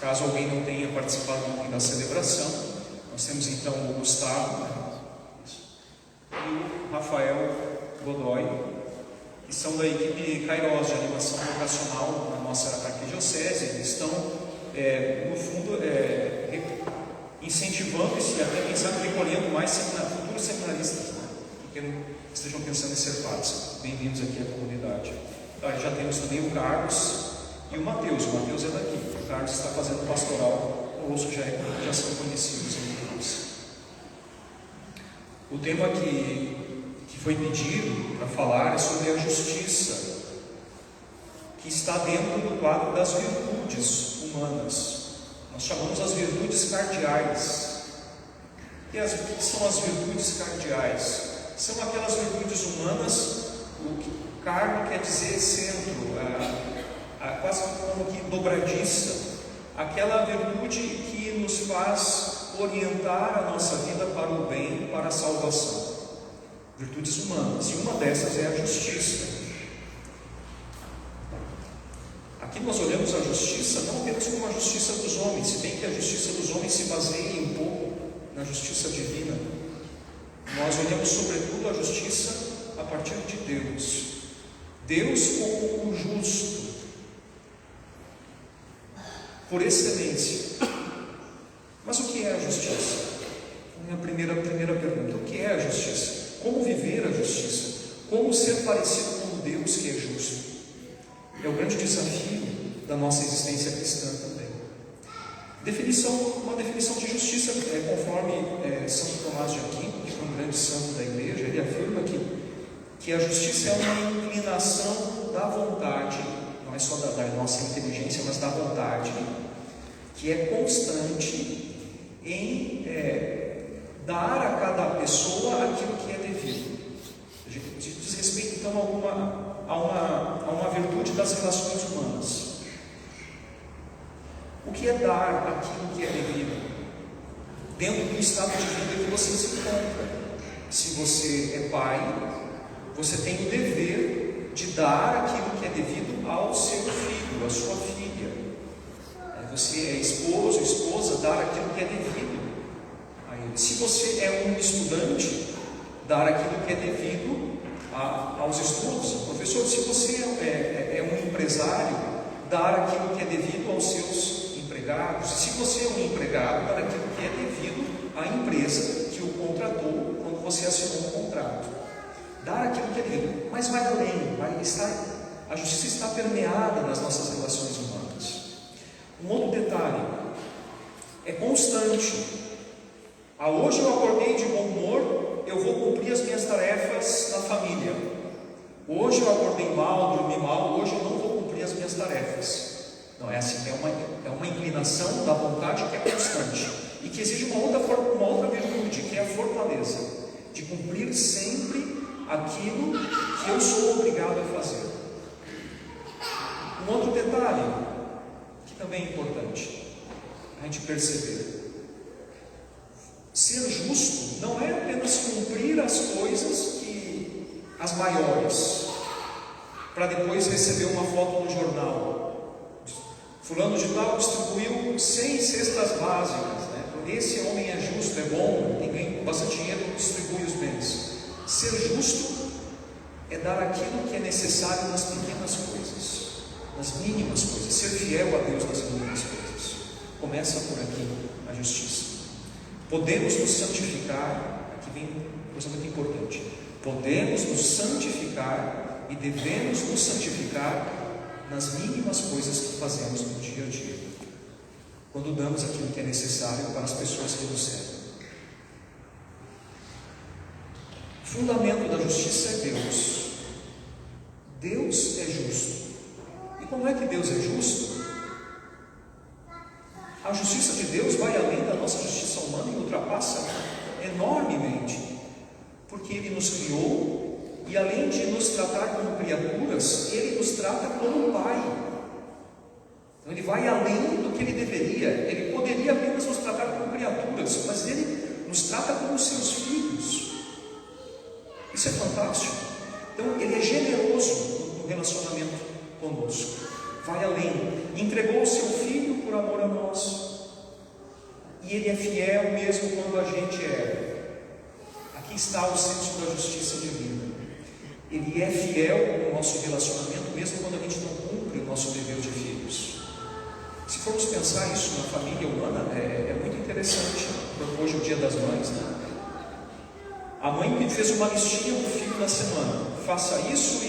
Caso alguém não tenha participado ontem da celebração, nós temos então o Gustavo, né, e o Rafael Godoy, que são da equipe Kairos de animação vocacional na nossa arquidiocese. Eles estão, no fundo, incentivando e até quem sabe recolhendo mais futuros seminaristas, né, que estejam pensando em ser padres. Bem-vindos aqui à comunidade. Já temos também o Carlos e o Mateus. O Mateus é daqui. O Carlos está fazendo pastoral conosco, já são conhecidos entre nós. O tema que foi pedido para falar é sobre a justiça, que está dentro do quadro das virtudes humanas. Nós chamamos as virtudes cardeais. E o que são as virtudes cardeais? São aquelas virtudes humanas, o que cardo quer dizer centro, quase como que dobradiça, aquela virtude que nos faz orientar a nossa vida para o bem, para a salvação. Virtudes humanas, e uma dessas é a justiça. Aqui nós olhamos a justiça não apenas como a justiça dos homens, se bem que a justiça dos homens se baseia um pouco na justiça divina. Nós olhamos sobretudo a justiça a partir de Deus. Deus como o justo, por excelência. Mas o que é a justiça? A primeira pergunta: o que é a justiça? Como viver a justiça? Como ser parecido com Deus que é justo? É o grande desafio da nossa existência cristã também. Uma definição de justiça, conforme Santo Tomás de Aquino, que foi um grande santo da igreja, ele afirma que a justiça é uma inclinação da vontade, não é só da nossa inteligência, mas da vontade, que é constante em dar a cada pessoa aquilo que é devido. Diz respeito então a uma virtude das relações humanas. O que é dar aquilo que é devido? Dentro do estado de vida que você se encontra. Se você é pai, você tem o dever de dar aquilo que é devido ao seu filho, à sua filha. Você é esposo, esposa, dar aquilo que é devido a ele. Se você é um estudante, dar aquilo que é devido aos estudos. Professor, se você é um empresário, dar aquilo que é devido aos seus empregados. Se você é um empregado, dar aquilo que é devido à empresa que o contratou quando você assinou um contrato. Dar aquilo que é devido, mas vai além, a justiça está permeada nas nossas relações humanas. Um outro detalhe, é constante. Hoje eu acordei de bom humor, eu vou cumprir as minhas tarefas na família. Hoje eu acordei mal, dormi mal, hoje eu não vou cumprir as minhas tarefas. Não é assim, é uma inclinação da vontade que é constante e que exige uma outra virtude, que é a fortaleza, de cumprir sempre aquilo que eu sou obrigado a fazer. Um outro detalhe, que também é importante a gente perceber: ser justo não é apenas cumprir as coisas as maiores, para depois receber uma foto no jornal. Fulano de tal distribuiu 100 cestas básicas, né? Esse homem é justo, é bom, tem ganho bastante dinheiro, distribui os bens. Ser justo é dar aquilo que é necessário nas pequenas coisas, nas mínimas coisas, ser fiel a Deus nas mínimas coisas. Começa por aqui a justiça. Podemos nos santificar, aqui vem uma coisa muito importante, podemos nos santificar e devemos nos santificar nas mínimas coisas que fazemos no dia a dia, quando damos aquilo que é necessário para as pessoas que nos servem. O fundamento da justiça é Deus. Deus é justo. E como é que Deus é justo? A justiça de Deus vai além da nossa justiça humana e ultrapassa enormemente, porque Ele nos criou e, além de nos tratar como criaturas, Ele nos trata como Pai. Então Ele vai além do que Ele deveria. Ele poderia apenas nos tratar como criaturas, mas Ele nos trata como seus filhos. Isso é fantástico. Então Ele é generoso no relacionamento conosco, vai além, entregou o seu Filho por amor a para nós. E Ele é fiel mesmo quando a gente é. Aqui está o senso da justiça divina. Ele é fiel no nosso relacionamento, mesmo quando a gente não cumpre o nosso dever de filhos. Se formos pensar isso na família humana, é muito interessante. Hoje é o Dia das Mães, né? A mãe fez uma listinha para o filho na semana. Faça isso,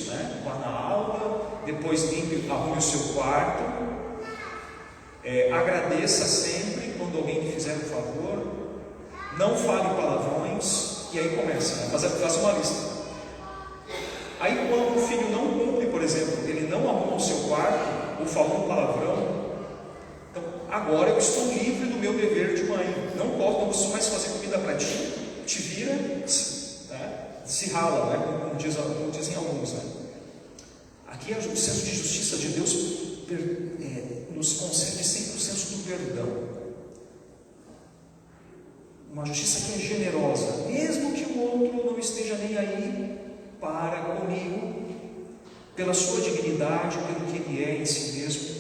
né? Vá na aula, depois limpe, arrume o seu quarto, agradeça sempre quando alguém lhe fizer um favor, não fale palavrões, e aí começa, né? Faz uma lista. Aí quando o filho não cumpre, por exemplo, ele não arruma o seu quarto, ou falou um palavrão, então agora eu estou livre do meu dever de mãe, não posso mais fazer comida para ti, te vira, né? Se rala, né? Como dizem alguns, né? Aqui o senso de justiça de Deus nos concede sempre o senso do perdão. Uma justiça que é generosa, mesmo que o outro não esteja nem aí para comigo, pela sua dignidade, pelo que ele é em si mesmo,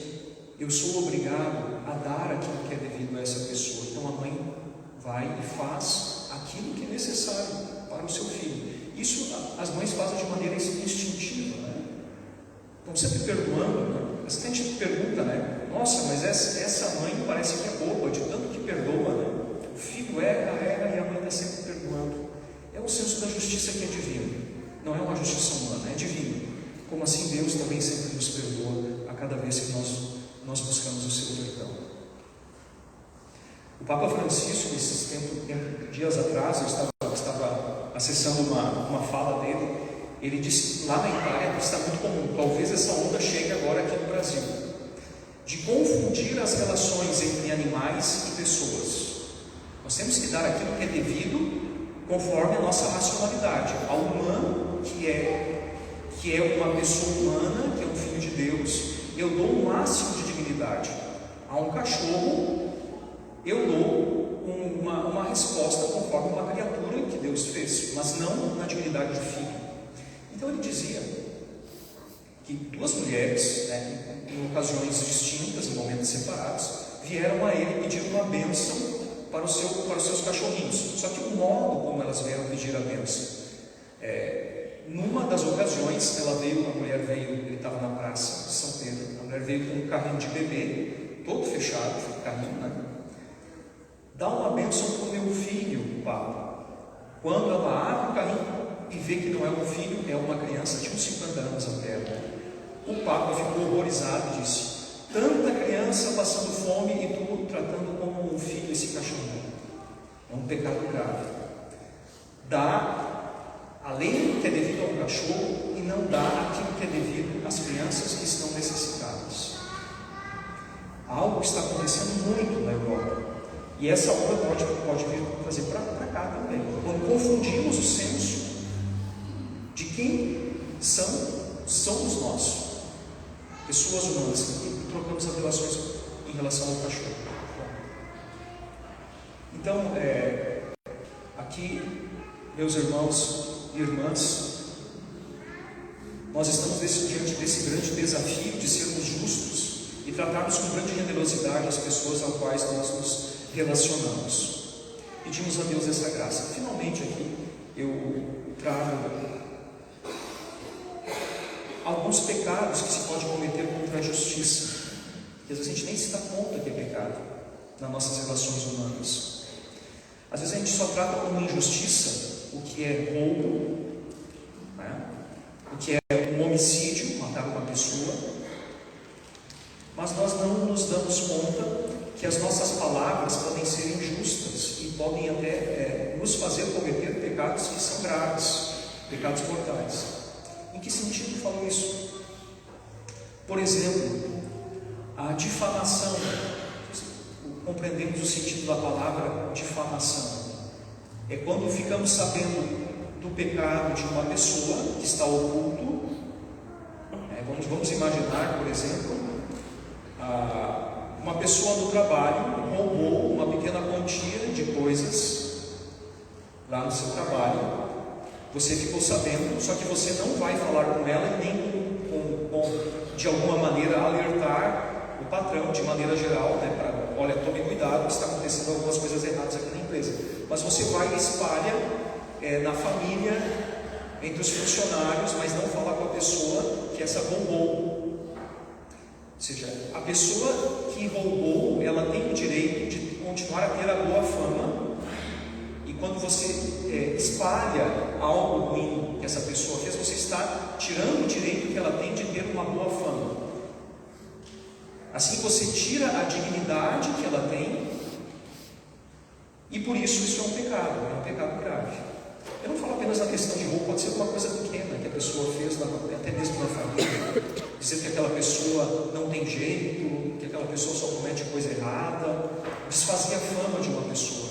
eu sou obrigado a dar aquilo que é devido a essa pessoa. Então a mãe vai e faz aquilo que é necessário para o seu filho. Isso as mães fazem de maneira instintiva, né? Estão sempre perdoando, né? Às vezes a gente pergunta, né? Nossa, mas essa mãe parece que é boba, de tanto que perdoa, né? O filho erra e a mãe está sempre perdoando. É o senso da justiça que é divino. Não é uma justiça humana, é divino. Como assim Deus também sempre nos perdoa a cada vez que nós buscamos o seu perdão. O Papa Francisco, esses dias atrás, eu estava acessando uma fala dele. Ele disse, lá na Itália está muito comum, talvez essa onda chegue agora aqui no Brasil, de confundir as relações entre animais e pessoas. Nós temos que dar aquilo que é devido conforme a nossa racionalidade. Ao humano, que é uma pessoa humana, que é um filho de Deus, eu dou o máximo de dignidade. A um cachorro, eu dou uma resposta conforme uma criatura que Deus fez, mas não na dignidade de filho. Então ele dizia que duas mulheres, né, em ocasiões distintas, em momentos separados, vieram a ele pedir uma bênção para os seus cachorrinhos. Só que o modo como elas vieram pedir a bênção, numa das ocasiões, ele estava na praça de São Pedro, a mulher veio com um carrinho de bebê, todo fechado, o carrinho, né? Dá uma bênção para o meu filho, Papa. Quando ela abre o carrinho e vê que não é um filho, é uma criança de uns 50 anos até. O Papa ficou horrorizado e disse: tanta criança passando fome e tu tratando como um filho esse cachorro. É um pecado grave. Dá além do que é devido a um cachorro e não dá aquilo que é devido às crianças que estão necessitadas. Algo está acontecendo muito na Europa. E essa obra pode vir trazer para cá também. Quando confundimos o senso de quem somos nós, pessoas humanas, e trocamos as relações em relação ao cachorro. Então, aqui, meus irmãos e irmãs, nós estamos diante desse grande desafio de sermos justos e tratarmos com grande generosidade as pessoas às quais nós nos relacionamos. Pedimos a Deus essa graça. Finalmente aqui eu trago alguns pecados que se pode cometer contra a justiça, que às vezes a gente nem se dá conta que é pecado nas nossas relações humanas. Às vezes a gente só trata como injustiça o que é roubo, né? O que é um homicídio, matar uma pessoa, mas nós não nos damos conta que as nossas palavras podem ser injustas e podem até nos fazer cometer pecados que são graves, pecados mortais. Em que sentido falo isso? Por exemplo, a difamação. Compreendemos o sentido da palavra difamação. É quando ficamos sabendo do pecado de uma pessoa que está oculto. Vamos imaginar, por exemplo, uma pessoa no trabalho roubou uma pequena quantia de coisas lá no seu trabalho. Você ficou sabendo, só que você não vai falar com ela e nem de alguma maneira alertar o patrão, de maneira geral, né, olha, tome cuidado, está acontecendo algumas coisas erradas aqui na empresa. Mas você vai e espalha na família, entre os funcionários, mas não fala com a pessoa que essa roubou. Ou seja, a pessoa que roubou, ela tem o direito de continuar a ter a boa fama. E quando você espalha algo ruim que essa pessoa fez, você está tirando o direito que ela tem de ter uma boa fama. Assim você tira a dignidade que ela tem, e por isso é um pecado grave. Eu não falo apenas na questão de roubo, pode ser uma coisa pequena que a pessoa fez, até mesmo na família. Dizer que aquela pessoa não tem jeito, que aquela pessoa só comete coisa errada, desfazer a fama de uma pessoa.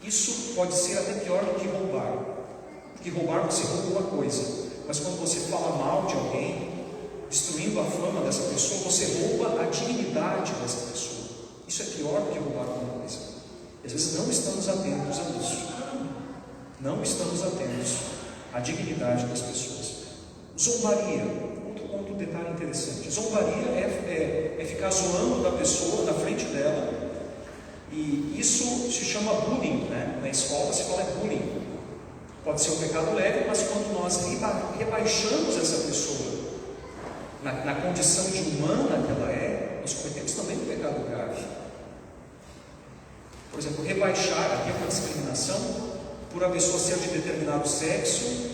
Isso pode ser até pior do que roubar. Porque roubar você roubou a coisa, mas quando você fala mal de alguém, destruindo a fama dessa pessoa, você rouba a dignidade dessa pessoa. Isso é pior do que roubar alguma coisa. Às vezes não estamos atentos a isso. Não estamos atentos à dignidade das pessoas. Zombaria, outro detalhe interessante. Zombaria é ficar zoando da pessoa na frente dela, e isso se chama bullying, né? Na escola se fala bullying. Pode ser um pecado leve, mas quando nós rebaixamos essa pessoa na condição de humana que ela é, nós cometemos também um pecado grave. Por exemplo, rebaixar, aqui é uma discriminação por a pessoa ser de determinado sexo,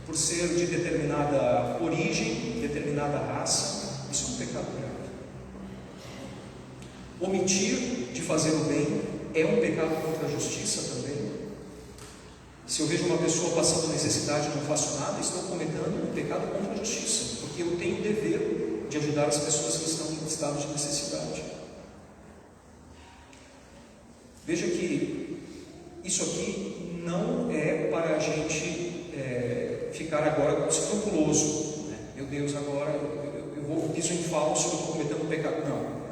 por ser de determinada origem, determinada raça. Isso é um pecado grave. Omitir de fazer o bem é um pecado contra a justiça também. Se eu vejo uma pessoa passando necessidade e não faço nada, estou cometendo um pecado contra a justiça, porque eu tenho o dever de ajudar as pessoas que estão em estado de necessidade. Veja que isso aqui não é para a gente ficar agora escrupuloso, né? Meu Deus, agora eu piso em falso, eu estou cometendo um pecado. Não.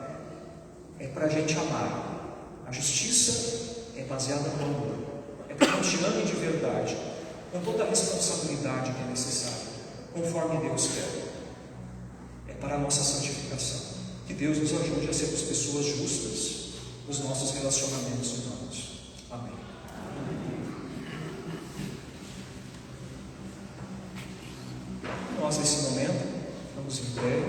É para a gente amar. A justiça é baseada no amor. É para que a gente ame de verdade, com toda a responsabilidade que é necessária, conforme Deus quer. É para a nossa santificação. Que Deus nos ajude a sermos pessoas justas nos nossos relacionamentos humanos. Amém. Nós, nesse momento, vamos em pé.